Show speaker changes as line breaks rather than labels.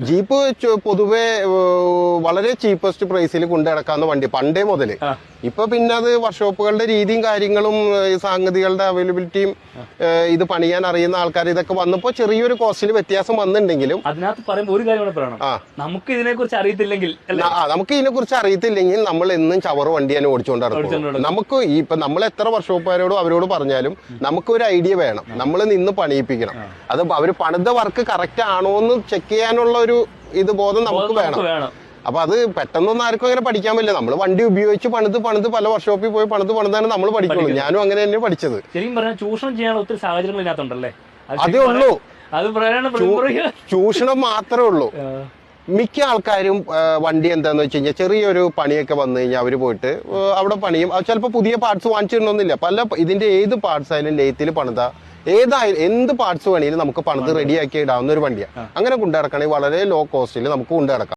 Jeep പൊതുവെ വളരെ cheapest പ്രൈസിൽ കൊണ്ടു നടക്കാവുന്ന വണ്ടി പണ്ടേ മുതല്. ഇപ്പൊ പിന്നെ അത് വർക്ക്ഷോപ്പുകളുടെ രീതിയും കാര്യങ്ങളും സാങ്കേതികളുടെ അവൈലബിലിറ്റിയും ഇത് പണിയാൻ അറിയുന്ന ആൾക്കാർ ഇതൊക്കെ വന്നപ്പോ ചെറിയൊരു കോസ്റ്റിൽ വ്യത്യാസം വന്നിട്ടുണ്ടെങ്കിലും
അതിനകത്ത് പറയുമ്പോൾ ഒരു കാര്യം കൂടെ പറയണം, നമുക്ക് ഇതിനെ കുറിച്ച് അറിയത്തില്ലെങ്കിൽ
നമുക്ക് ഇതിനെ കുറിച്ച് അറിയത്തില്ലെങ്കിൽ നമ്മൾ എന്നും ചവറ് വണ്ടി തന്നെ ഓടിച്ചുകൊണ്ട് നടക്കും. നമുക്ക് ഇപ്പൊ നമ്മൾ എത്ര വർക്ക്ഷോപ്പുകാരോടും അവരോട് പറഞ്ഞാലും നമുക്ക് ഒരു ഐഡിയ വേണം, നമ്മൾ നിന്ന് പണിയിപ്പിക്കണം. അത് അവര് പണിത വർക്ക് കറക്റ്റ് ആണോ എന്ന് ചെക്ക് ചെയ്യാനുള്ള ഒരു ഇത് ബോധം നമുക്ക് വേണം. അപ്പൊ അത് പെട്ടെന്നൊന്നും ആർക്കും അങ്ങനെ പഠിക്കാൻ പറ്റില്ല. നമ്മൾ വണ്ടി ഉപയോഗിച്ച് പണിത് പല വർക്ക്ഷോപ്പിൽ പോയി പണിതാണ് നമ്മൾ പഠിക്കുള്ളൂ. ഞാനും അങ്ങനെ തന്നെ പഠിച്ചത്.
ശരിക്കും പറഞ്ഞാൽ ചൂഷണം ചെയ്യാനുള്ള ഒത്തിരി സാഹചര്യങ്ങൾ ഇതിനകത്തുണ്ടല്ലേ?
അതേ ഉള്ളൂ,
അത്
ചൂഷണം മാത്രമേ ഉള്ളൂ. മിക്ക ആൾക്കാരും വണ്ടി എന്താന്ന് വെച്ച് കഴിഞ്ഞാൽ ചെറിയൊരു പണിയൊക്കെ വന്നു കഴിഞ്ഞാൽ അവര് പോയിട്ട് അവിടെ പണിയും. ചിലപ്പോൾ പുതിയ പാർട്സ് വാങ്ങിച്ചിടണമെന്നില്ല. പല ഇതിന്റെ ഏത് പാർട്സ് ആയാലും ലേത്തിൽ പണിത എന്ത് പാർട്സ് വേണമെങ്കിലും നമുക്ക് പണിത് റെഡിയാക്കി ഇടാവുന്ന ഒരു വണ്ടിയാണ്. അങ്ങനെ കൊണ്ടു നടക്കണമെങ്കിൽ വളരെ ലോ കോസ്റ്റിൽ നമുക്ക് കൊണ്ടു നടക്കാം.